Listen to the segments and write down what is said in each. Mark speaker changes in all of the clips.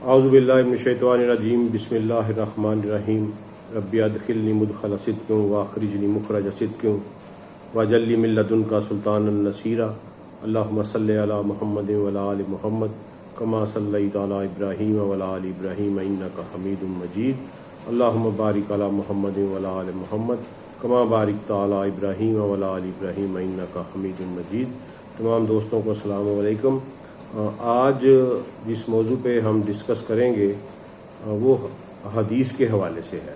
Speaker 1: औज़ुबिल्लाहिमिनश्शैतानिर्रजीम बिस्मिल्लाहिर्रहमानिर्रहीम रब्बि अदखिलनी मुदखल सिद्क़िन व अख़रिजनी मुख़रज सिद्क़िन वजल्ली मिन लदुनका सुल्तानन नसीरा। अल्लाहुम्मा सल्लि अला मुहम्मदिन व अला आलि मुहम्मद कमा सल्लैता अला इब्राहीम व अला आलि इब्राहीम इन्नका हमीदुम मजीद। अल्लाहुम्मा बारिक अला मुहम्मदिन व अला आलि मुहम्मद कमा बारिकता अला इब्राहीम व अला आलि इब्राहीम इन्नका हमीदुम मजीद। तमाम दोस्तों को अस्सलामु अलैकुम। आज जिस मौजू पे हम डिस्कस करेंगे वो हदीस के हवाले से है।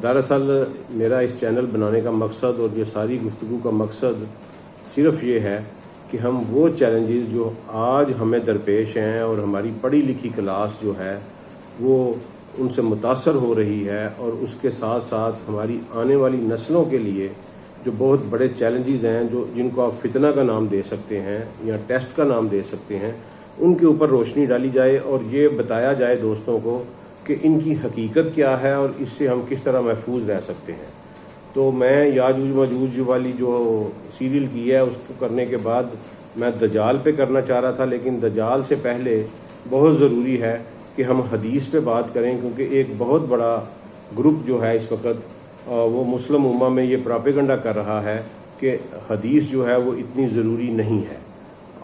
Speaker 1: दरअसल मेरा इस चैनल बनाने का मकसद और ये सारी गुफ्तगू का मकसद सिर्फ़ ये है कि हम वो चैलेंजेस जो आज हमें दरपेश हैं और हमारी पढ़ी लिखी क्लास जो है वो उनसे मुतासर हो रही है, और उसके साथ साथ हमारी आने वाली नस्लों के लिए जो बहुत बड़े चैलेंजेस हैं, जो जिनको आप फितना का नाम दे सकते हैं या टेस्ट का नाम दे सकते हैं, उनके ऊपर रोशनी डाली जाए और ये बताया जाए दोस्तों को कि इनकी हकीकत क्या है और इससे हम किस तरह महफूज रह सकते हैं। तो मैं याजूज मजूज वाली जो सीरियल की है उसको करने के बाद मैं दजाल पे करना चाह रहा था, लेकिन दजाल से पहले बहुत ज़रूरी है कि हम हदीस पे बात करें, क्योंकि एक बहुत बड़ा ग्रुप जो है इस वक्त वो मुस्लिम उम्मा में ये प्रोपेगेंडा कर रहा है कि हदीस जो है वो इतनी ज़रूरी नहीं है,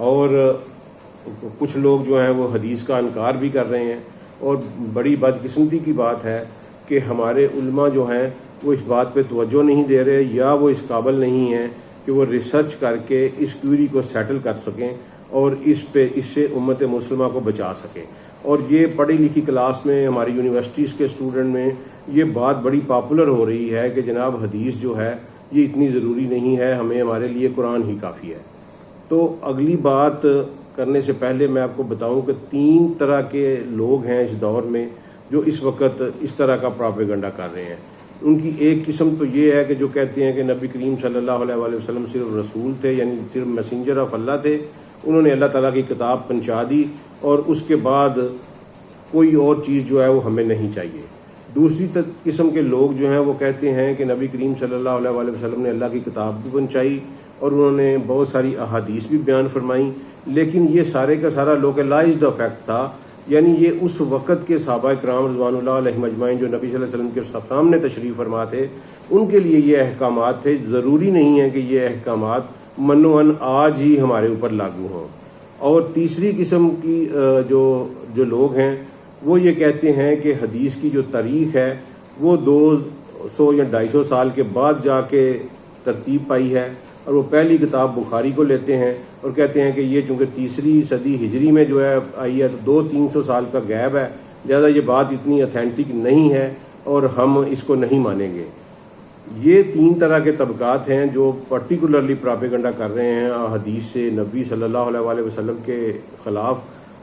Speaker 1: और कुछ लोग जो हैं वो हदीस का इनकार भी कर रहे हैं। और बड़ी बदकिस्मती की बात है कि हमारे उलमा जो हैं वो इस बात पे तवज्जो नहीं दे रहे, या वो इस काबिल नहीं हैं कि वो रिसर्च करके इस क्यूरी को सेटल कर सकें और इससे उम्मत मुस्लिमा को बचा सकें। और ये पढ़ी लिखी क्लास में हमारी यूनिवर्सिटीज़ के स्टूडेंट में ये बात बड़ी पॉपुलर हो रही है कि जनाब हदीस जो है ये इतनी ज़रूरी नहीं है, हमें हमारे लिए कुरान ही काफ़ी है। तो अगली बात करने से पहले मैं आपको बताऊं कि 3 तरह के लोग हैं इस दौर में जो इस वक्त इस तरह का प्रोपेगेंडा कर रहे हैं। उनकी एक किस्म तो ये है कि जो कहते हैं कि नबी करीम सल्लल्लाहु अलैहि वसल्लम सिर्फ रसूल थे, यानी सिर्फ मैसेंजर ऑफ अल्लाह थे, उन्होंने अल्लाह ताला की किताब पहुंचा दी और उसके बाद कोई और चीज़ जो है वो हमें नहीं चाहिए। दूसरी किस्म के लोग जो हैं वो कहते हैं कि नबी करीम सल्लल्लाहु अलैहि वसल्लम ने अल्लाह की किताब भी पहुंचाई और उन्होंने बहुत सारी अहादीस भी बयान फरमाई, लेकिन ये सारे का सारा लोकलाइज्ड इफेक्ट था, यानी ये उस वक़्त के सहाबा किराम रज़वानुल्लाह अलैहिम अजमाइन जो नबी सल्लल्लाहु अलैहि वसल्लम के सामने तशरीफ़ फरमा थे, उनके लिए ये अहकामात थे। ज़रूरी नहीं है कि ये अहकामात मनोअन आज ही हमारे ऊपर लागू हों। और तीसरी किस्म की जो लोग हैं वो ये कहते हैं कि हदीस की जो तारीख़ है वो 200 या 250 साल के बाद जाके तरतीब पाई है, और वो पहली किताब बुखारी को लेते हैं और कहते हैं कि ये चूँकि 3री सदी हिजरी में जो है आई है, तो 200-300 साल का गैप है, ज़्यादा ये बात इतनी ऑथेंटिक नहीं है और हम इसको नहीं मानेंगे। ये 3 तरह के तबकात हैं जो पर्टिकुलरली प्रोपेगेंडा कर रहे हैं हदीस से नबी सल्लल्लाहु अलैहि वसल्लम के ख़िलाफ़।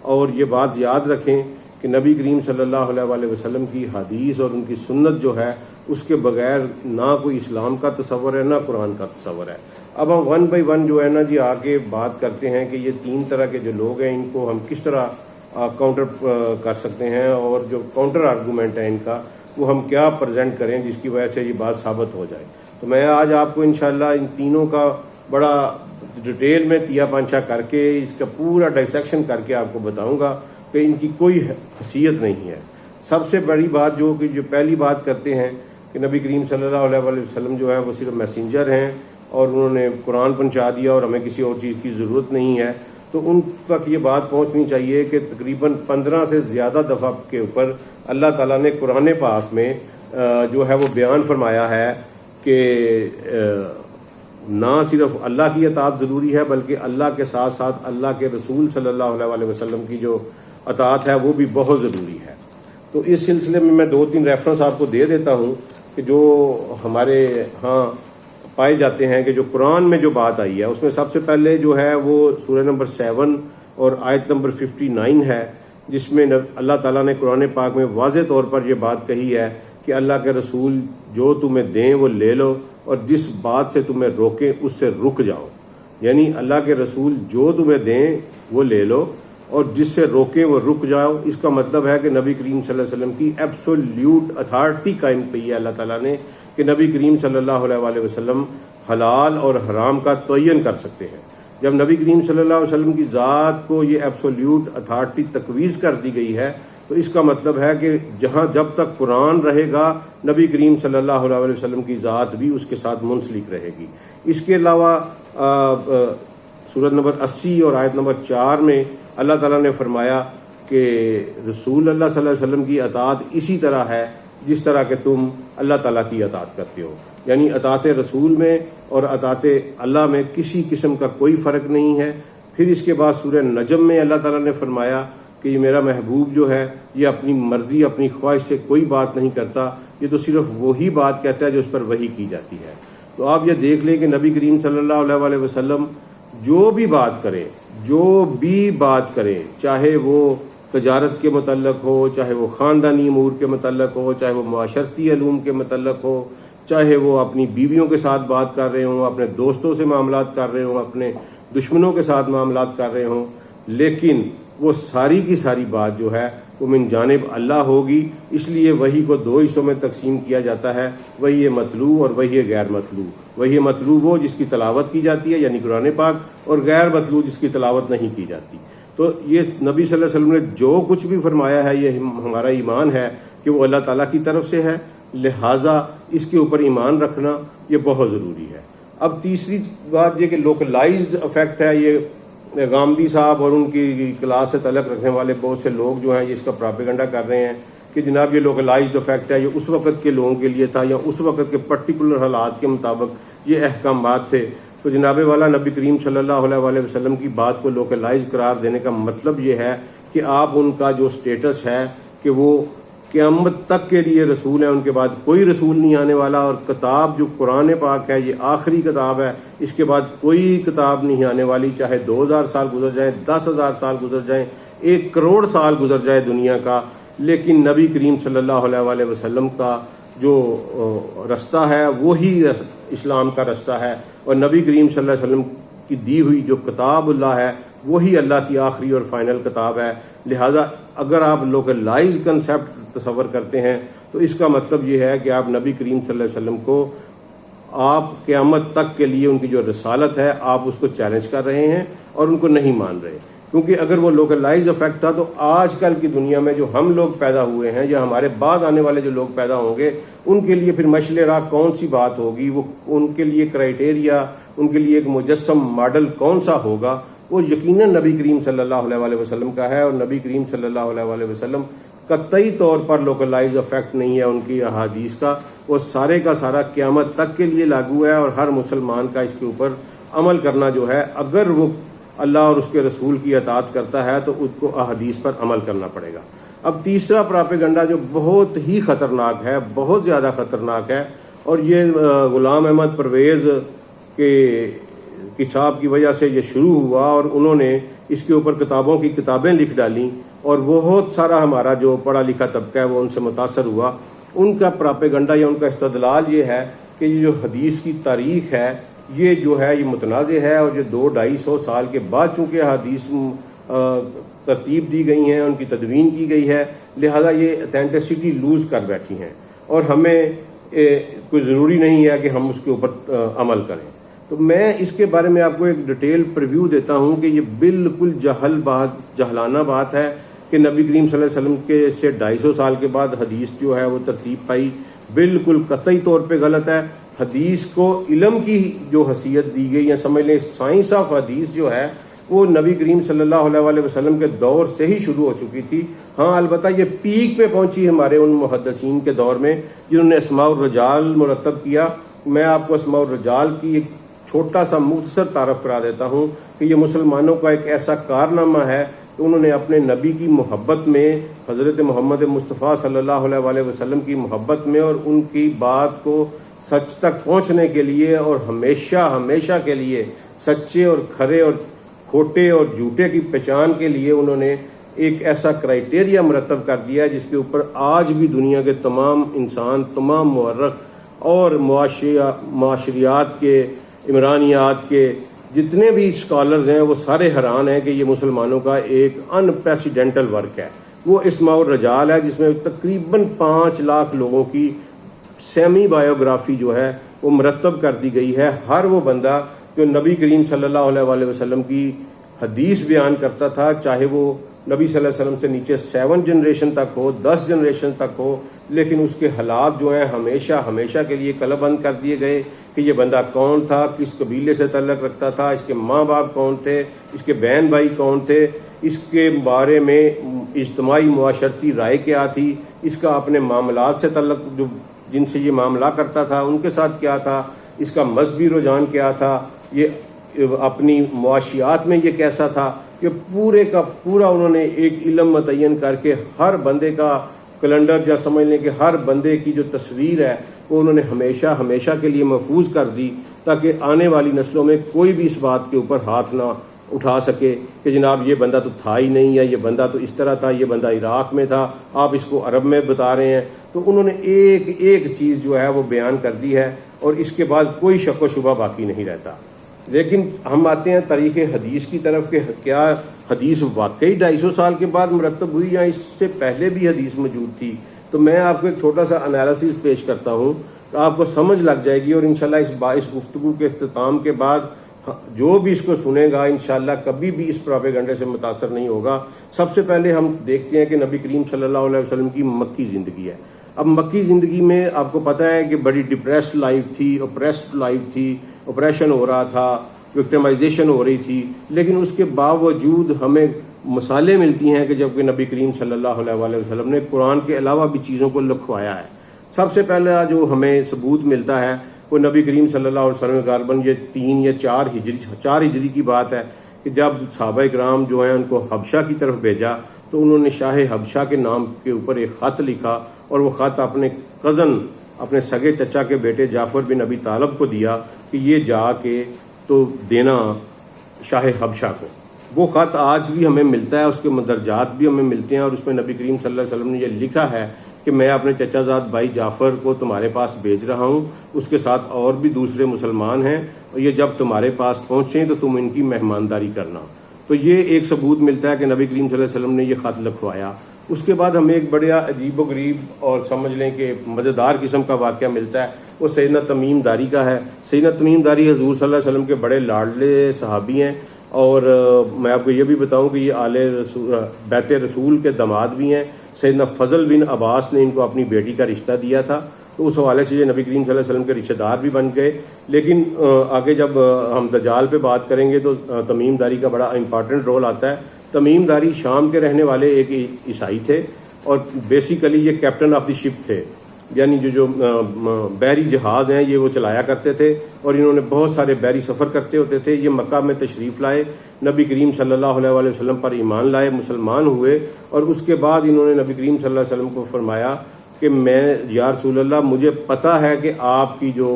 Speaker 1: और ये बात याद रखें कि नबी करीम सल्लल्लाहु अलैहि वसल्लम की हदीस और उनकी सुन्नत जो है उसके बग़ैर ना कोई इस्लाम का तसव्वुर है ना कुरान का तसव्वुर है। अब हम 1 बाय 1 जो है ना जी आके बात करते हैं कि ये 3 तरह के जो लोग हैं इनको हम किस तरह काउंटर कर सकते हैं, और जो काउंटर आर्गूमेंट है इनका वो हम क्या प्रेजेंट करें जिसकी वजह से ये बात साबित हो जाए। तो मैं आज आपको इंशाल्लाह इन तीनों का बड़ा डिटेल में तिया पांचा करके इसका पूरा डाइसेक्शन करके आपको बताऊंगा कि इनकी कोई हैसियत नहीं है। सबसे बड़ी बात जो पहली बात करते हैं कि नबी करीम सल्लल्लाहु अलैहि वसल्लम जो है वो सिर्फ मैसेंजर हैं और उन्होंने कुरान पहुंचा दिया और हमें किसी और चीज़ की ज़रूरत नहीं है, तो उन तक ये बात पहुंचनी चाहिए कि तकरीबन 15 से ज़्यादा दफ़ा के ऊपर अल्लाह ताला ने कुरान पाक में जो है वो बयान फरमाया है कि ना सिर्फ अल्लाह की अताअत ज़रूरी है बल्कि अल्लाह के साथ साथ अल्लाह के रसूल सल्लल्लाहु अलैहि वसल्लम की जो अताअत है वो भी बहुत ज़रूरी है। तो इस सिलसिले में मैं 2-3 रेफरेंस आपको दे देता हूँ कि जो हमारे यहाँ पाए जाते हैं कि जो कुरान में जो बात आई है उसमें सबसे पहले जो है वो सूरह नंबर 7 और आयत नंबर 59 है, जिसमें अल्लाह ताला ने कुरान पाक में वाज़ेह तौर पर यह बात कही है कि अल्लाह के रसूल जो तुम्हें दें वो ले लो और जिस बात से तुम्हें रोकें उससे रुक जाओ। यानी अल्लाह के रसूल जो तुम्हें दें वो ले लो और जिससे रोकें वो रुक जाओ। इसका मतलब है कि नबी करीम सल्लल्लाहु अलैहि वसल्लम की एब्सोल्यूट अथॉरिटी कायम की है अल्लाह ताला ने कि नबी करीम सल्लल्लाहु अलैहि वसल्लम हलाल और हराम का तयन कर सकते हैं। जब नबी करीम सल्लल्लाहु अलैहि वसल्लम की ज़ात को ये एब्सोल्यूट अथॉरिटी तकवीज़ कर दी गई है तो इसका मतलब है कि जब तक कुरान रहेगा नबी करीम सल्लल्लाहु अलैहि वसल्लम की ज़ात भी उसके साथ मुंसलिक रहेगी। इसके अलावा सूरत नंबर 80 और आयत नंबर 4 में अल्लाह ताला ने फरमाया कि रसूल अल्लाह सल्लल्लाहु अलैहि वसल्लम की अतात इसी तरह है जिस तरह के तुम अल्लाह ताला की अतात करते हो, यानी अतात रसूल में और अतात अल्लाह में किसी किस्म का कोई फ़र्क नहीं है। फिर इसके बाद सूरह नजम में अल्लाह ताला ने फरमाया कि ये मेरा महबूब जो है ये अपनी मर्ज़ी अपनी ख्वाहिश से कोई बात नहीं करता, ये तो सिर्फ वही बात कहता है जो उस पर वही की जाती है। तो आप ये देख लें कि नबी करीम सल्लल्लाहु अलैहि वसल्लम जो भी बात करें, चाहे वो तजारत के मतलब हो, चाहे वो ख़ानदानी अमूर के मतलब हो, चाहे वो माशरती अलूम के मतलब हो, चाहे वो अपनी बीवियों के साथ बात कर रहे हों, अपने दोस्तों से मामलात कर रहे हों, अपने दुश्मनों के साथ मामलात कर रहे हों, लेकिन वो सारी की सारी बात जो है वो मिन जानिब अल्लाह होगी। इसलिए वही को दो हिस्सों में तकसीम किया जाता है, वही है मतलू और वही है गैर मतलू। वही है मतलू वो जिसकी तलावत की जाती है यानी कुरान पाक, और गैर मतलू जिसकी तलावत नहीं की जाती। तो ये नबी सल्लल्लाहु अलैहि वसल्लम ने जो कुछ भी फरमाया है ये हमारा ईमान है कि वो अल्लाह ताला की तरफ से है, लिहाजा इसके ऊपर ईमान रखना ये बहुत ज़रूरी है। अब तीसरी बात ये कि लोकलाइज्ड अफेक्ट है, ये गामदी साहब और उनकी क्लास से तलक रखने वाले बहुत से लोग जो हैं ये इसका प्रोपेगेंडा कर रहे हैं कि जनाब ये लोकलाइज्ड अफेक्ट है, ये उस वक़्त के लोगों के लिए था या उस वक़्त के पर्टिकुलर हालात के मुताबिक ये अहकामात थे। तो जनाब वाला नबी करीम सल्लल्लाहु अलैहि वसल्लम की बात को लोकलाइज करार देने का मतलब ये है कि आप उनका जो स्टेटस है कि वो क़यामत तक के लिए रसूल हैं, उनके बाद कोई रसूल नहीं आने वाला, और किताब जो कुरान पाक है ये आखिरी किताब है, इसके बाद कोई किताब नहीं आने वाली। चाहे 2000 साल गुजर जाएँ, 10,000 साल गुजर जाएँ, 1 करोड़ साल गुजर जाए दुनिया का, लेकिन नबी करीम सल्लल्लाहु अलैहि वसल्लम का जो रास्ता है वही इस्लाम का रास्ता है, और नबी करीम सल्लल्लाहु अलैहि वसल्लम की दी हुई जो किताबुल्लाह है वही अल्लाह की आखिरी और फाइनल किताब है। लिहाजा अगर आप लोकलाइज कंसेप्ट तस्वर करते हैं तो इसका मतलब ये है कि आप नबी करीम सल्लल्लाहु अलैहि वसल्लम को आप क़यामत तक के लिए उनकी जो रसालत है आप उसको चैलेंज कर रहे हैं और उनको नहीं मान रहे, क्योंकि अगर वो लोकलाइज अफेक्ट था तो आजकल की दुनिया में जो हम लोग पैदा हुए हैं या हमारे बाद आने वाले जो लोग पैदा होंगे उनके लिए फिर मशले राह कौन सी बात होगी, वो उनके लिए क्राइटेरिया, उनके लिए एक मुजस्सम मॉडल कौन सा होगा, वो यकीनन नबी करीम सल्लल्लाहु अलैहि वसल्लम का है। और नबी करीम सल्लल्लाहु अलैहि वसल्लम कतई तौर पर लोकलाइज अफेक्ट नहीं है उनकी अहादीस का, वो सारे का सारा क़यामत तक के लिए लागू है और हर मुसलमान का इसके ऊपर अमल करना जो है, अगर वो अल्लाह और उसके रसूल की अतात करता है तो उसको अहादीस पर अमल करना पड़ेगा। अब तीसरा प्रोपेगेंडा जो बहुत ही ख़तरनाक है, बहुत ज़्यादा ख़तरनाक है, और ये ग़ुलाम अहमद परवेज़ के किताब की वजह से ये शुरू हुआ और उन्होंने इसके ऊपर किताबें लिख डाली और बहुत सारा हमारा जो पढ़ा लिखा तबका है वो उनसे मुतासर हुआ। उनका प्रोपेगेंडा या उनका इस्तदलाल ये है कि ये जो हदीस की तारीख़ है ये जो है ये मुतनाज़ है, और जो 200-250 साल के बाद चूँकि हदीस तरतीब दी गई हैं, उनकी तदवीन की गई है, लिहाजा ये अथेंटिसिटी लूज़ कर बैठी हैं और हमें कोई ज़रूरी नहीं है कि हम उसके ऊपर अमल करें। तो मैं इसके बारे में आपको एक डिटेल प्रीव्यू देता हूँ कि ये बिल्कुल जहलाना बात है कि नबी करीम सल्लल्लाहु अलैहि वसल्लम के से 250 साल के बाद हदीस जो है वो तरतीब पाई, बिल्कुल कतई तौर पे गलत है। हदीस को इल्म की जो हसीयत दी गई है, समझ लें साइंस ऑफ हदीस जो है वो नबी करीम सल्लल्लाहु अलैहि वसल्लम के दौर से ही शुरू हो चुकी थी। हाँ, अलबत्ता ये पीक पे पहुंची हमारे उन मुहद्दिसीन के दौर में जिन्होंने अस्माउर रजाल मुरतब किया। मैं आपको अस्माउर रजाल की एक छोटा सा मुख्तसर तारफ़ करा देता हूँ कि ये मुसलमानों का एक ऐसा कारनामा है कि उन्होंने अपने नबी की मोहब्बत में, हज़रत मोहम्मद मुस्तफ़ा सल्लल्लाहु अलैहि वसल्लम की मोहब्बत में और उनकी बात को सच तक पहुँचने के लिए और हमेशा के लिए सच्चे और खरे और खोटे और झूठे की पहचान के लिए उन्होंने एक ऐसा क्राइटेरिया मुरतब कर दिया है जिसके ऊपर आज भी दुनिया के तमाम इंसान, तमाम मुअर्रिख और मुआशरियात के, इमरानियात के जितने भी स्कॉलर्स हैं वो सारे हैरान हैं कि ये मुसलमानों का एक अनप्रेसिडेंटल वर्क है। वो इस्माउर रजाल है जिसमें तकरीबन 5 लाख लोगों की सेमी बायोग्राफी जो है वो मुरतब कर दी गई है। हर वो बंदा जो नबी करीम सल्लल्लाहु अलैहि वसल्लम की हदीस बयान करता था, चाहे वो नबी सल्लल्लाहु अलैहि वसल्लम से नीचे 7 जनरेशन तक हो, 10 जनरेशन तक हो, लेकिन उसके हालात जो हैं हमेशा हमेशा के लिए कलमबंद कर दिए गए कि ये बंदा कौन था, किस कबीले से तल्लुक़ रखता था, इसके माँ बाप कौन थे, इसके बहन भाई कौन थे, इसके बारे में इज्तिमाई मुआशरती राय क्या थी, इसका अपने मामलात से तल्लुक़ जो जिनसे ये मामला करता था उनके साथ क्या था, इसका मजहबी रुझान क्या था, ये अपनी मुआशियात में ये कैसा था, ये पूरे का पूरा उन्होंने एक इल्म मुतय्यन करके हर बंदे का कैलेंडर या समझ लें कि हर बंदे की जो तस्वीर है वो उन्होंने हमेशा हमेशा के लिए महफूज कर दी, ताकि आने वाली नस्लों में कोई भी इस बात के ऊपर हाथ ना उठा सके कि जनाब ये बंदा तो था ही नहीं, या ये बंदा तो इस तरह था, ये बंदा इराक़ में था, आप इसको अरब में बता रहे हैं। तो उन्होंने एक एक चीज़ जो है वो बयान कर दी है और इसके बाद कोई शक व शुबा बाकी नहीं रहता। लेकिन हम आते हैं तरीक़े हदीस की तरफ कि क्या हदीस वाकई 250 साल के बाद मुरतब हुई या इससे पहले भी हदीस मौजूद थी। तो मैं आपको एक छोटा सा एनालिसिस पेश करता हूँ, तो आपको समझ लग जाएगी और इंशाल्लाह इस गुफ्तगू के इख्तिताम के बाद जो भी इसको सुनेगा इंशाल्लाह कभी भी इस प्रोपेगेंडे से मुतासर नहीं होगा। सबसे पहले हम देखते हैं कि नबी करीम सल्लल्लाहु अलैहि वसल्लम की मक्की ज़िंदगी है। अब मक्की ज़िंदगी में आपको पता है कि बड़ी डिप्रेस्ड लाइफ थी, ओप्रेस्ड लाइफ थी, ऑपरेशन हो रहा था, विक्टिमाइजेशन हो रही थी, लेकिन उसके बावजूद हमें मिसालें मिलती हैं कि जबकि नबी करीम सल्लल्लाहु अलैहि वसल्लम ने कुरान के अलावा भी चीज़ों को लिखवाया है। सबसे पहला जो हमें सबूत मिलता है वो नबी करीम सल्लल्लाहु अलैहि वसल्लम गालबन ये 3 या 4 हिजरी की बात है कि जब सहाबा इकराम जो हैं उनको हबशा की तरफ भेजा तो उन्होंने शाह हबशा के नाम के ऊपर एक ख़त लिखा और वो ख़त अपने कज़न, अपने सगे चचा के बेटे जाफ़र बिन अबी तालब को दिया कि ये जाके तो देना शाह हबशा को। वो ख़त आज भी हमें मिलता है, उसके मदरजात भी हमें मिलते हैं और उसमें नबी करीम सल्लल्लाहु अलैहि वसल्लम ने यह लिखा है कि मैं अपने चचाजाद भाई जाफ़र को तुम्हारे पास भेज रहा हूँ, उसके साथ और भी दूसरे मुसलमान हैं, और ये जब तुम्हारे पास पहुँचें तो तुम इनकी मेहमानदारी करना। तो ये एक सबूत मिलता है कि नबी करीम सल्लल्लाहु अलैहि वसल्लम ने यह ख़त लिखवाया। उसके बाद हमें एक बड़ा अजीब व गरीब और समझ लें कि मज़ेदार किस्म का वाक़या मिलता है, वो सैयदना तमीम दारी का है। सैयदना तमीम दारी हज़ूर सल्लल्लाहु अलैहि वसल्लम के बड़े लाडले सहाबी हैं और मैं आपको ये भी बताऊं कि ये आले बैत रसूल के दामाद भी हैं। सैयदना फ़ज़ल बिन अब्बास ने इनको अपनी बेटी का रिश्ता दिया था, तो उस हवाले से ये नबी करीम सल्लल्लाहु अलैहि वसल्लम के रिश्तेदार भी बन गए। लेकिन आगे जब हम दज्जाल पे बात करेंगे तो तमीम दारी का बड़ा इंपॉर्टेंट रोल आता है। तमीम दारी शाम के रहने वाले एक ईसाई थे और बेसिकली ये कैप्टन ऑफ द शिप थे, यानी जो बहरी जहाज़ हैं ये वो चलाया करते थे और इन्होंने बहुत सारे बहरी सफ़र करते होते थे। ये मक्का में तशरीफ़ लाए, नबी करीम सल्लल्लाहु अलैहि वसल्लम पर ईमान लाए, मुसलमान हुए और उसके बाद इन्होंने नबी करीम सल्लल्लाहु अलैहि वसल्लम को फरमाया कि मैं या रसूल अल्लाह, मुझे पता है कि आपकी जो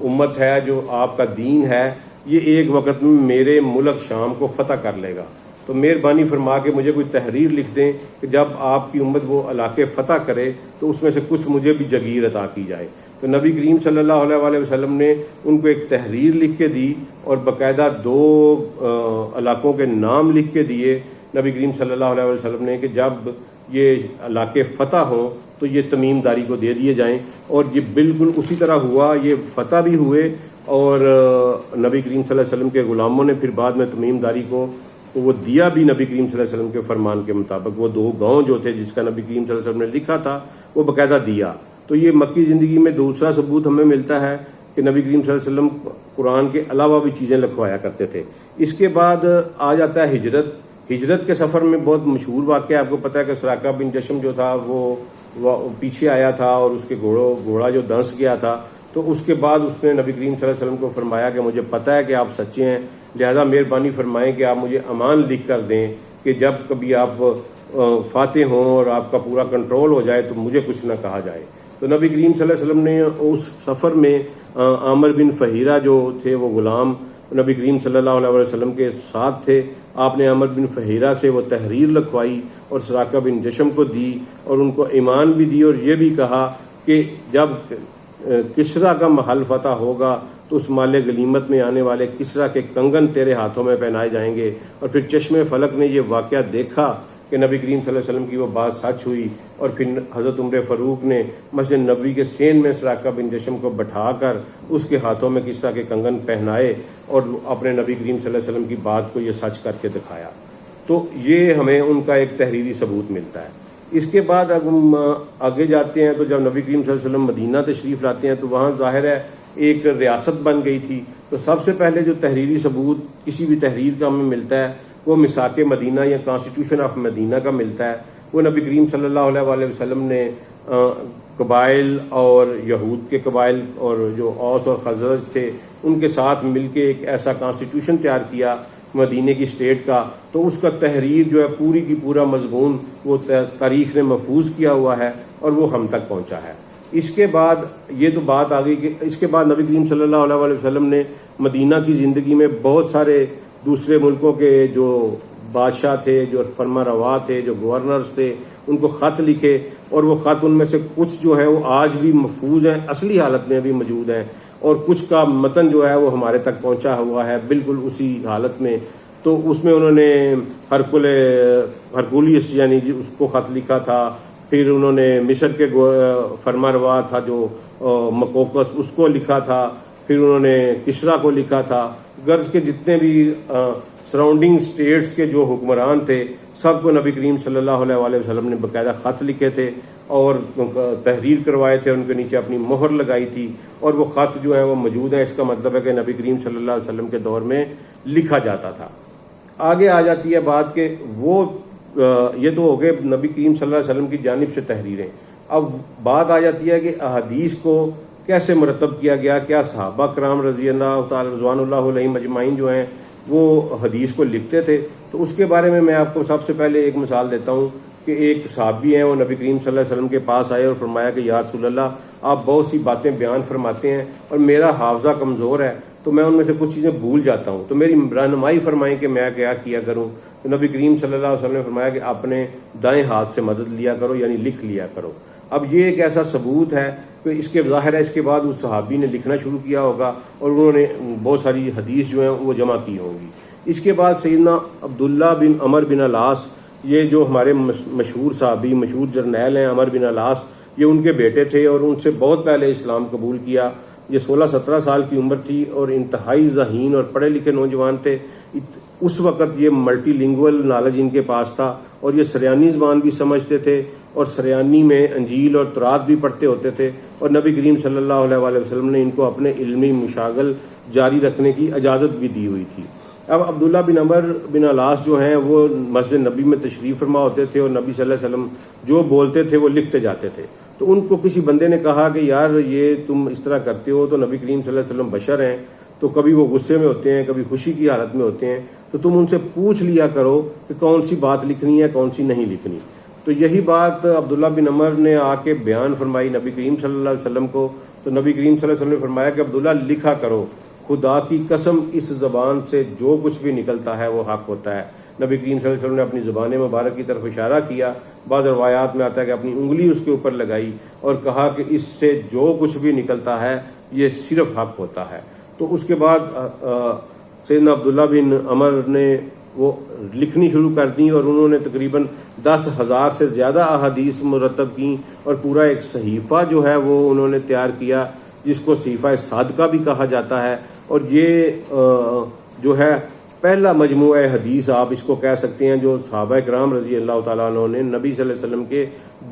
Speaker 1: उम्मत है, जो आपका दीन है, ये एक वक्त में मेरे मुल्क शाम को फ़तह कर लेगा, तो मेहरबानी फरमा के मुझे कोई तहरीर लिख दें कि जब आपकी उम्मत वो इलाके फ़तह करे तो उसमें से कुछ मुझे भी जगीर अता की जाए। तो नबी करीम सल्लल्लाहु अलैहि वसल्लम ने उनको एक तहरीर लिख के दी और बाकायदा 2 इलाकों के नाम लिख के दिए नबी करीम सल्लल्लाहु अलैहि वसल्लम ने कि जब ये इलाके फ़तह हों तो ये तमीम दारी को दे दिए जाएँ। और ये बिल्कुल उसी तरह हुआ, ये फ़तह भी हुए और नबी करीम सल्लल्लाहु अलैहि वसल्लम के ग़ुलामों ने फिर बाद में तमीम दारी को वो दिया भी नबी करीम सल्लल्लाहु अलैहि वसल्लम के फरमान के मुताबिक। वो 2 गाँव जो थे जिसका नबी करीम सल्लल्लाहु अलैहि वसल्लम ने लिखा था वो बाकायदा दिया। तो ये मक्की ज़िंदगी में दूसरा सबूत हमें मिलता है कि नबी करीम सल्लल्लाहु अलैहि वसल्लम कुरान के अलावा भी चीज़ें लिखवाया करते थे। इसके बाद आ जाता है हिजरत। हिजरत के सफ़र में बहुत मशहूर वाक़या आपको पता है कि सराका बिन जशम जो था वो पीछे आया था और उसके घोड़ा जो दंस गया था। तो उसके बाद उसने नबी करीम सल्लल्लाहु अलैहि वसल्लम को फरमाया कि मुझे पता है कि आप सच्चे हैं, लिहाजा मेहरबानी फरमाएं कि आप मुझे अमान लिख कर दें कि जब कभी आप फातेह हों और आपका पूरा कंट्रोल हो जाए तो मुझे कुछ ना कहा जाए। तो नबी करीम सल्लल्लाहु अलैहि वसल्लम ने उस सफ़र में आमिर बिन फ़हीरा जो थे वो ग़ुलाम नबी करीम सल्लल्लाहु अलैहि वसल्लम के साथ थे। आपने आमिर बिन फ़हीरा से वो तहरीर लिखवाई और सराका बिन जशम को दी और उनको ईमान भी दी और ये भी कहा कि जब किसरा का महल फ़तह होगा तो उस माले गनीमत में आने वाले किसरा के कंगन तेरे हाथों में पहनाए जाएंगे। और फिर चश्मे फलक ने ये वाक़या देखा कि नबी करीम सल्लल्लाहु अलैहि वसल्लम की वो बात सच हुई और फिर हज़रत उमर फ़ारूक ने मस्जिद नबी के सेन में सराका बिन जशम को बैठाकर उसके हाथों में किसरा के कंगन पहनाए और अपने नबी करीम सल्लल्लाहु अलैहि वसल्लम की बात को ये सच करके दिखाया। तो ये हमें उनका एक तहरीरी सबूत मिलता है। इसके बाद अब हम आगे जाते हैं तो जब नबी करीम सल्लल्लाहु अलैहि वसल्लम मदीना तशरीफ़ लाते हैं तो वहाँ ज़ाहिर है एक रियासत बन गई थी। तो सबसे पहले जो तहरीरी सबूत किसी भी तहरीर का हमें मिलता है वो मिसाक मदीना या कॉन्स्टिट्यूशन ऑफ मदीना का मिलता है। वो नबी करीम सल्लल्लाहु अलैहि वसल्लम ने कबाइल और यहूद के कबाइल और जो औस और खज़रज थे उनके साथ मिलके एक ऐसा कॉन्स्टिट्यूशन तैयार किया मदीने की स्टेट का। तो उसका तहरीर जो है पूरी की पूरा मजमून वो तारीख़ ने महफूज किया हुआ है और वो हम तक पहुँचा है। इसके बाद ये तो बात आ गई कि इसके बाद नबी करीम सल्लल्लाहु अलैहि वसल्लम ने मदीना की ज़िंदगी में बहुत सारे दूसरे मुल्कों के जो बादशाह थे, जो फरमा रवा थे, जो गवर्नर्स थे, उनको ख़त लिखे और वो ख़त उनमें से कुछ जो है वो आज भी महफूज हैं, असली हालत में भी मौजूद हैं और कुछ का मतन जो है वो हमारे तक पहुंचा हुआ है बिल्कुल उसी हालत में। तो उसमें उन्होंने हरकुलियस यानी उसको ख़त लिखा था। फिर उन्होंने मिस्र के फरमा रवा था जो मकोकस उसको लिखा था। फिर उन्होंने किस्रा को लिखा था। गर्ज के जितने भी सराउंडिंग स्टेट्स के जो हुक्मरान थे सबको नबी करीम सल्लल्लाहु अलैहि वसल्लम ने बाकायदा ख़त लिखे थे और तहरीर करवाए थे, उनके नीचे अपनी मोहर लगाई थी और वो ख़त जो है वो मौजूद है। इसका मतलब है कि नबी करीम सल्लल्लाहु अलैहि वसल्लम के दौर में लिखा जाता था। आगे आ जाती है बात कि वो ये तो हो गए नबी करीम सल्लल्लाहु अलैहि वसल्लम की जानिब से तहरीरें। अब बात आ जाती है कि अहादीस को कैसे मुरतब किया गया। क्या सहाबा कराम रज़ी अल्लाह तआला रिज़वानुल्लाह अलैहिम अजमाइन जो हैं वो हदीस को लिखते थे? तो उसके बारे में मैं आपको सबसे पहले एक मिसाल देता हूँ कि एक सहाबी हैं वो नबी करीम सल्लल्लाहु अलैहि वसल्लम के पास आए और फरमाया कि या रसूल अल्लाह आप बहुत सी बातें बयान फरमाते हैं और मेरा हाफजा कमज़ोर है तो मैं उनमें से कुछ चीज़ें भूल जाता हूँ, तो मेरी रहनुमाई फरमाएं कि मैं क्या किया करूँ। तो नबी करीम सल्लल्लाहु अलैहि वसल्लम ने फरमाया कि अपने दाएँ हाथ से मदद लिया करो यानी लिख लिया करो। अब ये एक ऐसा सबूत है कि इसके ज़ाहिर है इसके बाद उस सहाबी ने लिखना शुरू किया होगा और उन्होंने बहुत सारी हदीस जो हैं वो जमा की होंगी। इसके बाद सैयदना अब्दुल्ला बिन अमर बिन अलास, ये जो हमारे मशहूर सहाबी मशहूर जर्नैल हैं अमर बिन अलास, ये उनके बेटे थे और उनसे बहुत पहले इस्लाम कबूल किया। ये 16-17 साल की उम्र थी और इंतहाई ज़हीन और पढ़े लिखे नौजवान थे। उस वक़्त ये मल्टीलिंगुअल नॉलेज इनके पास था और ये सरयानी ज़बान भी समझते थे और सरयानी में अंजील और तौरात भी पढ़ते होते थे और नबी करीम सल्लल्लाहु अलैहि वसल्लम ने इनको अपने इल्मी मुशागल जारी रखने की इजाज़त भी दी हुई थी। अब अब्दुल्ला बिन अमर बिन अलास जो हैं वो मस्जिद नबी में तशरीफ़ फरमा होते थे और नबी सल्लल्लाहु अलैहि वसल्लम जो बोलते थे वो लिखते जाते थे। तो उनको किसी बंदे ने कहा कि यार ये तुम इस तरह करते हो, तो नबी करीम सल्लल्लाहु अलैहि वसल्लम बशर हैं, तो कभी वो गुस्से में होते हैं, कभी खुशी की हालत में होते हैं, तो तुम उनसे पूछ लिया करो कि कौन सी बात लिखनी है कौन सी नहीं लिखनी। तो यही बात अब्दुल्ला बिन अमर ने आके बयान फरमाई नबी करीम सल्लल्लाहु अलैहि वसल्लम को। तो नबी करीम सल्लल्लाहु अलैहि वसल्लम ने फरमाया कि अब्दुल्ला लिखा करो, खुदा की कसम इस ज़बान से जो कुछ भी निकलता है वो हक होता है। नबी करीम सल्लल्लाहु अलैहि वसल्लम ने अपनी ज़ुबान मुबारक की तरफ इशारा किया। बाद रवायात में आता है कि अपनी उंगली उसके ऊपर लगाई और कहा कि इससे जो कुछ भी निकलता है ये सिर्फ हक होता है। तो उसके बाद सैयदना अब्दुल्ला बिन अमर ने वो लिखनी शुरू कर दी और उन्होंने तकरीबन 10,000 से ज़्यादा अहादीस मुरतब की और पूरा एक सहीफ़ा जो है वो उन्होंने तैयार किया जिसको सहीफ़ा सादका भी कहा जाता है। और ये जो है पहला मजमूआ हदीस आप इसको कह सकते हैं जो सहाबा किराम रज़ी अल्लाह तआला अन्हुम ने नबी सल्लल्लाहु अलैहि वसल्लम के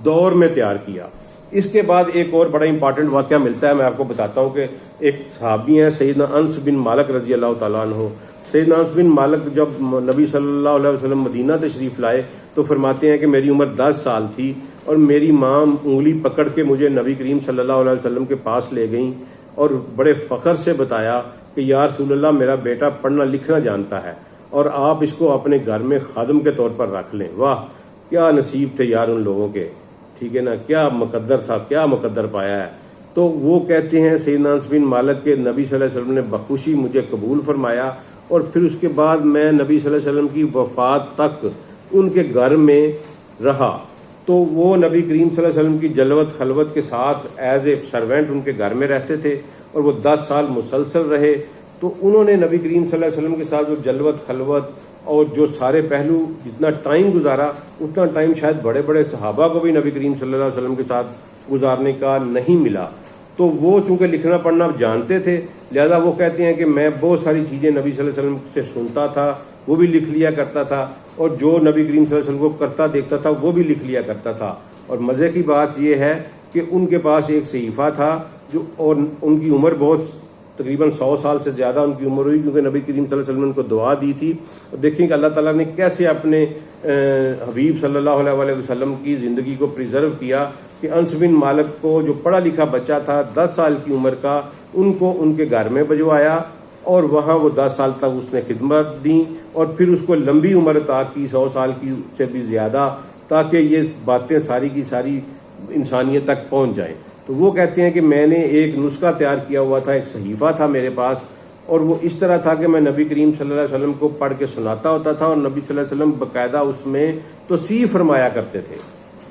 Speaker 1: दौर में तैयार किया। इसके बाद एक और बड़ा इंपॉर्टेंट वाक़या मिलता है, मैं आपको बताता हूँ कि एक सहाबी हैं सैयदना अनस बिन मालिक रज़ी अल्लाह तआला अन्हु। सैयदना अनस बिन मालिक जब नबी सल्लल्लाहु अलैहि वसल्लम मदीना तशरीफ़ लाए तो फरमाते हैं कि मेरी उम्र 10 साल थी और मेरी माँ उंगली पकड़ के मुझे नबी करीम सल्लल्लाहु अलैहि वसल्लम के पास ले गई और बड़े फ़ख्र से बताया कि या रसूलल्लाह मेरा बेटा पढ़ना लिखना जानता है और आप इसको अपने घर में खादम के तौर पर रख लें। वाह क्या नसीब थे यार उन लोगों के, ठीक है ना, क्या मुकद्दर था, क्या मुकद्दर पाया है। तो वो कहते हैं सैयदना अनस बिन मालिक के नबी सल्लल्लाहु अलैहि वसल्लम ने बखुशी मुझे कबूल फरमाया और फिर उसके बाद मैं नबी सल्लल्लाहु अलैहि वसल्लम की वफ़ात तक उनके घर में रहा। तो वो नबी करीम सल्लल्लाहु अलैहि वसल्लम की जलवत खलवत के साथ एज ए सर्वेंट उनके घर में रहते थे और वो 10 साल मुसलसल रहे। तो उन्होंने नबी करीम सल्लल्लाहु अलैहि वसल्लम के साथ जो जलवत खलवत और जो सारे पहलू जितना टाइम गुजारा उतना टाइम शायद बड़े बड़े सहाबा को भी नबी करीम सल्लल्लाहु अलैहि वसल्लम के साथ गुजारने का नहीं मिला। तो वो चूँकि लिखना पढ़ना जानते थे लिहाजा वो कहते हैं कि मैं बहुत सारी चीज़ें नबी सल्लल्लाहु अलैहि वसल्लम से सुनता था वो भी लिख लिया करता था, और जो नबी करीम सल्लल्लाहु अलैहि वसल्लम को करता देखता था वो भी लिख लिया करता था। और मज़े की बात यह है कि उनके पास एक सहीफ़ा था जो, और उनकी उम्र बहुत तकरीबन 100 साल से ज़्यादा उनकी उम्र हुई, क्योंकि नबी करीम सल्लल्लाहु अलैहि वसल्लम ने उनको दुआ दी थी। और देखें कि अल्लाह ताला ने कैसे अपने हबीब सल्लल्लाहु अलैहि वसल्लम की ज़िंदगी को प्रिजर्व किया कि अनस बिन मालिक को, जो पढ़ा लिखा बच्चा था 10 साल की उम्र का, उनको उनके घर में भिजवाया और वहाँ वो 10 साल तक उसने खिदमत दी, और फिर उसको लंबी उम्र अता की, 100 साल की से भी ज़्यादा, ताकि ये बातें सारी की सारी इंसानियत तक पहुँच जाएँ। तो वो कहते हैं कि मैंने एक नुस्खा तैयार किया हुआ था, एक सहीफ़ा था मेरे पास, और वो इस तरह था कि मैं नबी करीम सल्लल्लाहु अलैहि वसल्लम को पढ़ के सुनाता होता था, और नबी सल्लल्लाहु अलैहि वसल्लम बाकायदा उसमें तौसीफ़ फरमाया करते थे।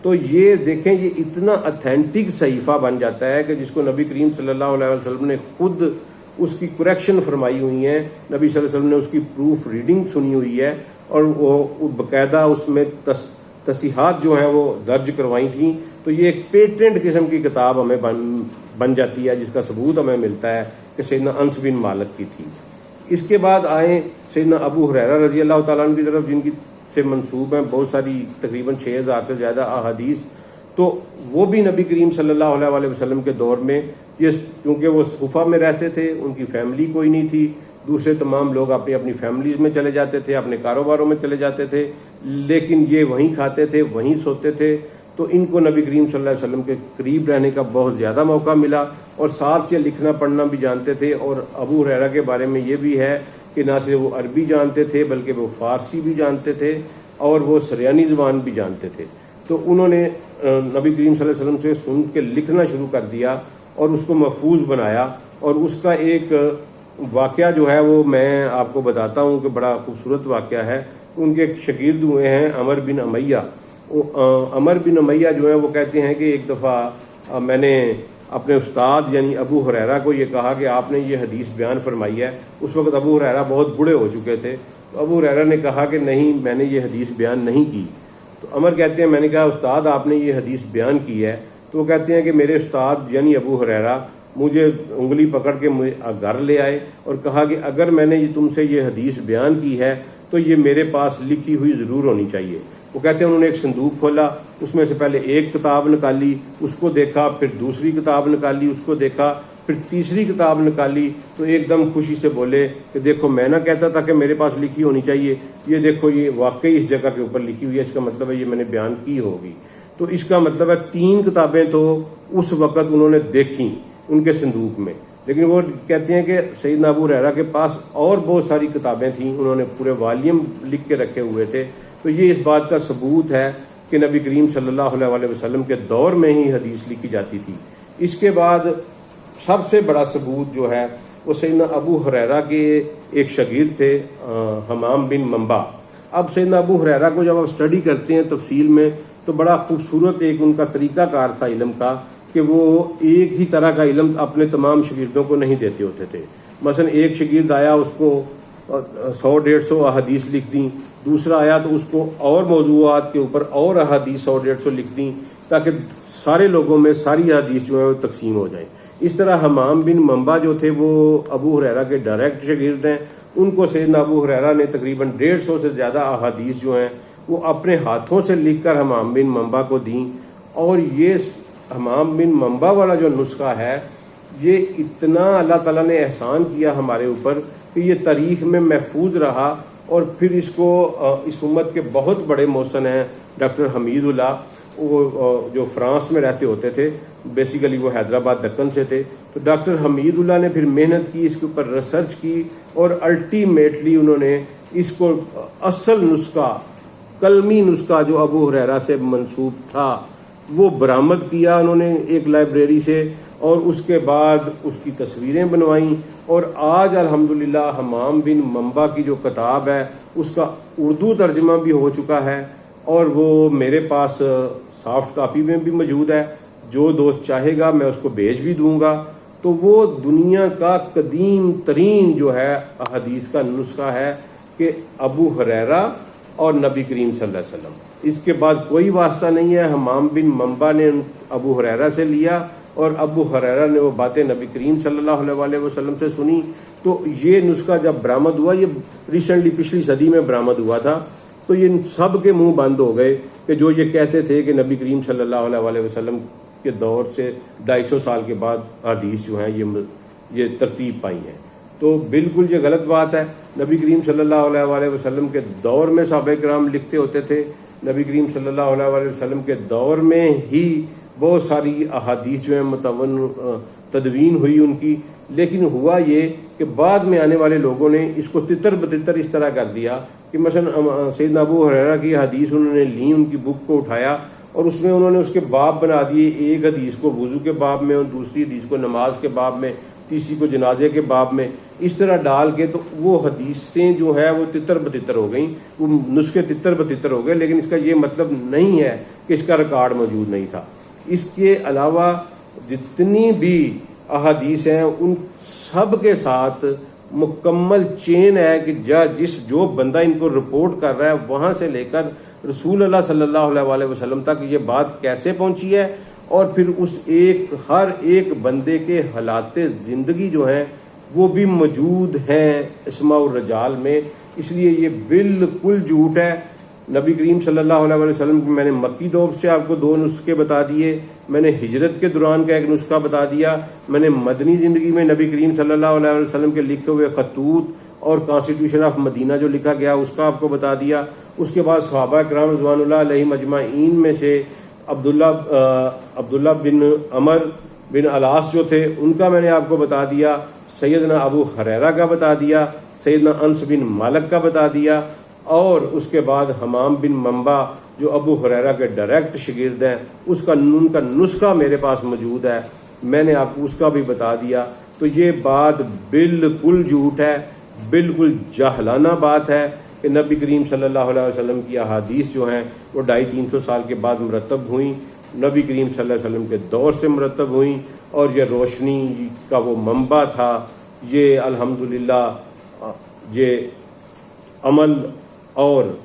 Speaker 1: तो ये देखें, ये इतना अथेंटिक सहीफ़ा बन जाता है कि जिसको नबी करीम सल्लल्लाहु अलैहि वसल्लम ने खुद उसकी करेक्शन फरमाई हुई है, नबी सल्लल्लाहु अलैहि वसल्लम ने उसकी प्रूफ रीडिंग सुनी हुई है, और वो बाकायदा उसमें तसीहात जो हैं वो दर्ज करवाई थी। तो ये एक पेटेंट किस्म की किताब हमें बन जाती है, जिसका सबूत हमें मिलता है कि सैयदना अनस बिन मालिक की थी। इसके बाद आए सैयदना अबू हुरैरा रज़ी अल्लाह तआला अन्हु की तरफ, जिनकी से मंसूब हैं बहुत सारी तकरीबन 6000 से ज़्यादा अहादीस। तो वो भी नबी करीम सल्लल्लाहु अलैहि वसल्लम के दौर में, ये क्योंकि वो सूफा में रहते थे, उनकी फैमिली कोई नहीं थी, दूसरे तमाम लोग अपनी अपनी फैमिलीज़ में चले जाते थे, अपने कारोबारों में चले जाते थे, लेकिन ये वहीं खाते थे, वहीं सोते थे। तो इनको नबी करीम सल्लल्लाहु अलैहि वसल्लम के करीब रहने का बहुत ज़्यादा मौका मिला, और साथ से लिखना पढ़ना भी जानते थे। और अबू हुरैरा के बारे में ये भी है कि ना सिर्फ वो अरबी जानते थे, बल्कि वो फ़ारसी भी जानते थे, और वो सरियानी ज़बान भी जानते थे। तो उन्होंने नबी करीम सल्लल्लाहु अलैहि वसल्लम से सुन के लिखना शुरू कर दिया, और उसको महफूज बनाया। और उसका एक वाक़या जो है वो मैं आपको बताता हूँ कि बड़ा खूबसूरत वाक़या है। उनके एक शागिर्द हुए हैं अमर बिन उमैया। अमर बिन उमैया जो है वो कहते हैं कि एक दफ़ा मैंने अपने उस्ताद यानी अबू हुरैरा को ये कहा कि आपने ये हदीस बयान फरमाई है। उस वक्त अबू हुरैरा बहुत बूढ़े हो चुके थे। तो अबू हुरैरा ने कहा कि नहीं, मैंने ये हदीस बयान नहीं की। तो अमर कहते हैं मैंने कहा उस्ताद आपने ये हदीस बयान की है। तो वो कहते हैं कि मेरे उस्ताद यानी अबू हुरैरा मुझे उंगली पकड़ के मुझे घर ले आए और कहा कि अगर मैंने तुमसे ये हदीस बयान की है तो ये मेरे पास लिखी हुई ज़रूर होनी चाहिए। वो कहते हैं उन्होंने एक संदूक खोला, उसमें से पहले एक किताब निकाली, उसको देखा, फिर दूसरी किताब निकाली, उसको देखा, फिर तीसरी किताब निकाली। तो एकदम खुशी से बोले कि देखो मैं ना कहता था कि मेरे पास लिखी होनी चाहिए, ये देखो ये वाकई इस जगह के ऊपर लिखी हुई है, इसका मतलब है ये मैंने बयान की होगी। तो इसका मतलब है 3 किताबें तो उस वक़्त उन्होंने देखी उनके संदूक में। लेकिन वो कहते हैं कि सैयदना अबू हुरैरा के पास और बहुत सारी किताबें थीं, उन्होंने पूरे वॉल्यूम लिख के रखे हुए थे। तो ये इस बात का सबूत है कि नबी करीम सल्लल्लाहु अलैहि वसल्लम के दौर में ही हदीस लिखी जाती थी। इसके बाद सबसे बड़ा सबूत जो है वो सैयदना अबू हुरैरा के एक शागिर्द थे हमाम बिन मंबा। अब सैयदना अबू हुरैरा को जब आप स्टडी करते हैं तफसील में तो बड़ा खूबसूरत एक उनका तरीक़ाकार था इल्म का कि वो एक ही तरह का इल्म अपने तमाम शागिर्दों को नहीं देते होते थे। मसलन एक शागिर्द आया उसको 100-150 अहादीस लिख दी, दूसरा आया तो उसको और मौज़ूआत के ऊपर और अहादीस 100-150 लिख दी, ताकि सारे लोगों में सारी अहादीस जो है वो तकसीम हो जाए। इस तरह हमाम बिन मंबा जो थे वो अबू हुरैरा के डायरेक्ट शागिर्द हैं। उनको सैयदना अबू हुरैरा ने तकरीबन 150 से ज़्यादा अहादीस जो हैं वो अपने हाथों से लिख कर हमाम बिन मंबा को दी। और ये हमाम बिन मंबा वाला जो नुस्खा है ये इतना अल्लाह ताला ने एहसान किया हमारे ऊपर कि ये तारीख़ में महफूज रहा। और फिर इसको इस उम्मत के बहुत बड़े मोहसन हैं डॉक्टर हमीदुल्ला, वो जो फ्रांस में रहते होते थे, बेसिकली वो हैदराबाद दक्कन से थे। तो डॉक्टर हमीदुल्ला ने फिर मेहनत की, इसके ऊपर रिसर्च की और अल्टीमेटली उन्होंने इसको असल नुस्खा, कलमी नुस्खा जो अबू हुरैरा से मंसूब था वो बरामद किया उन्होंने एक लाइब्रेरी से। और उसके बाद उसकी तस्वीरें बनवाईं और आज अल्हम्दुलिल्लाह हमाम बिन मंबा की जो किताब है उसका उर्दू तर्जमा भी हो चुका है और वो मेरे पास सॉफ्ट कापी में भी मौजूद है। जो दोस्त चाहेगा मैं उसको भेज भी दूंगा। तो वो दुनिया का कदीम तरीन जो है हदीस का नुस्खा है कि अबू हुरैरा और नबी करीम सल्लल्लाहु अलैहि वसल्लम, इसके बाद कोई वास्ता नहीं है। हमाम बिन मंबा ने अबू हुरैरा से लिया और अबू हुरैरा ने वो बातें नबी करीम सल्लल्लाहु अलैहि वसल्लम से सुनी। तो ये नुस्खा जब बरामद हुआ, ये रिसेंटली पिछली सदी में बरामद हुआ था। तो ये सब के मुंह बंद हो गए कि जो ये कहते थे कि नबी करीम सल्लल्लाहु अलैहि वसल्लम के दौर से 250 साल के बाद हदीस जो हैं ये तरतीब पाई हैं। तो बिल्कुल ये गलत बात है। नबी करीम सल्लल्लाहु अलैहि वसल्लम के दौर में सहाबा किराम लिखते होते थे। नबी करीम सल्लल्लाहु अलैहि वसल्लम के दौर में ही बहुत सारी अहादीस जो है तदवीन हुई उनकी। लेकिन हुआ ये कि बाद में आने वाले लोगों ने इसको तितर बतितर इस तरह कर दिया कि मसलन सैयदना अबू हुरैरा की हदीस उन्होंने ली, उनकी बुक को उठाया और उसमें उन्होंने उसके बाब बना दिए। एक हदीस को वुज़ू के बाब में और दूसरी हदीस को नमाज के बाब में, तीसरी को जनाजे के बाब में, इस तरह डाल के तो वो हदीसें जो है वो तितर बतितर हो गई, वो नुस्खे तितर बतितर हो गए। लेकिन इसका ये मतलब नहीं है कि इसका रिकॉर्ड मौजूद नहीं था। इसके अलावा जितनी भी अहादीस हैं उन सब के साथ मुकम्मल चेन है कि जो बंदा इनको रिपोर्ट कर रहा है वहाँ से लेकर रसूल अल्लाह सल्लल्लाहु अलैहि वसल्लम तक ये बात कैसे पहुँची है, और फिर उस हर एक बंदे के हालाते ज़िंदगी जो हैं वो भी मौजूद हैं इस्माउर रजाल में। इसलिए ये बिल्कुल झूठ है। नबी करीम सल्लल्लाहु अलैहि वसल्लम की मैंने मक्की दौर से आपको 2 नुस्खे बता दिए, मैंने हिजरत के दौरान का एक नुस्खा बता दिया, मैंने मदनी ज़िंदगी में नबी करीम सल्लल्लाहु अलैहि वसल्लम के लिखे हुए खतूत और कॉन्स्टिट्यूशन ऑफ मदीना जो लिखा गया उसका आपको बता दिया। उसके बाद सहाबा किराम रिज़वानुल्लाह अलैहिम अजमाइन में से अब्दुल्ला बिन अमर बिन अलास जो थे उनका मैंने आपको बता दिया, सैयदना अबू हुरैरा का बता दिया, सैयदना अनस बिन मालिक का बता दिया, और उसके बाद हमाम बिन मंबा जो अबू हुरैरा के डायरेक्ट शागिर्द हैं उनका नुस्खा मेरे पास मौजूद है, मैंने आपको उसका भी बता दिया। तो ये बात बिल्कुल झूठ है, बिल्कुल जाहलाना बात है कि नबी करीम सल्लल्लाहु अलैहि वसल्लम की अहादीस जो हैं वो 250-300 साल के बाद मुरतब हुई, नबी करीम सल्लल्लाहु अलैहि वसल्लम के दौर से मुरतब हुई, और ये रोशनी का वो मंबा था, ये अल्हम्दुलिल्लाह ये अमल और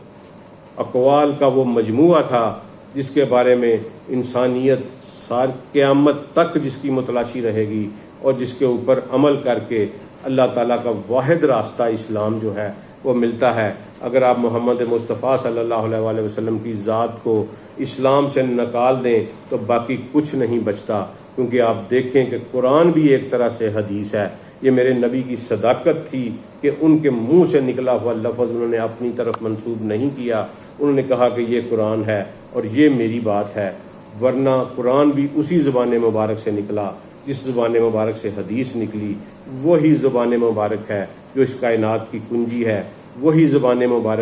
Speaker 1: अक़वाल का वो मजमुआ था जिसके बारे में इंसानियत सार क़यामत तक जिसकी मुतलाशी रहेगी और जिसके ऊपर अमल करके अल्लाह ताला का वाहिद रास्ता इस्लाम जो है वो मिलता है। अगर आप मोहम्मद मुस्तफ़ा सल्लल्लाहु अलैहि वसल्लम की ज़ात को इस्लाम से निकाल दें तो बाकी कुछ नहीं बचता, क्योंकि आप देखें कि कुरान भी एक तरह से हदीस है। ये मेरे नबी की सदाकत थी कि उनके मुंह से निकला हुआ लफ्ज़ उन्होंने अपनी तरफ मंसूब नहीं किया, उन्होंने कहा कि ये कुरान है और ये मेरी बात है, वरना कुरान भी उसी ज़ुबान मुबारक से निकला जिस ज़ुबान मुबारक से हदीस निकली। वही ज़ुबान मुबारक है जो इस कायनात की कुंजी है, वही ज़ुबान मुबारक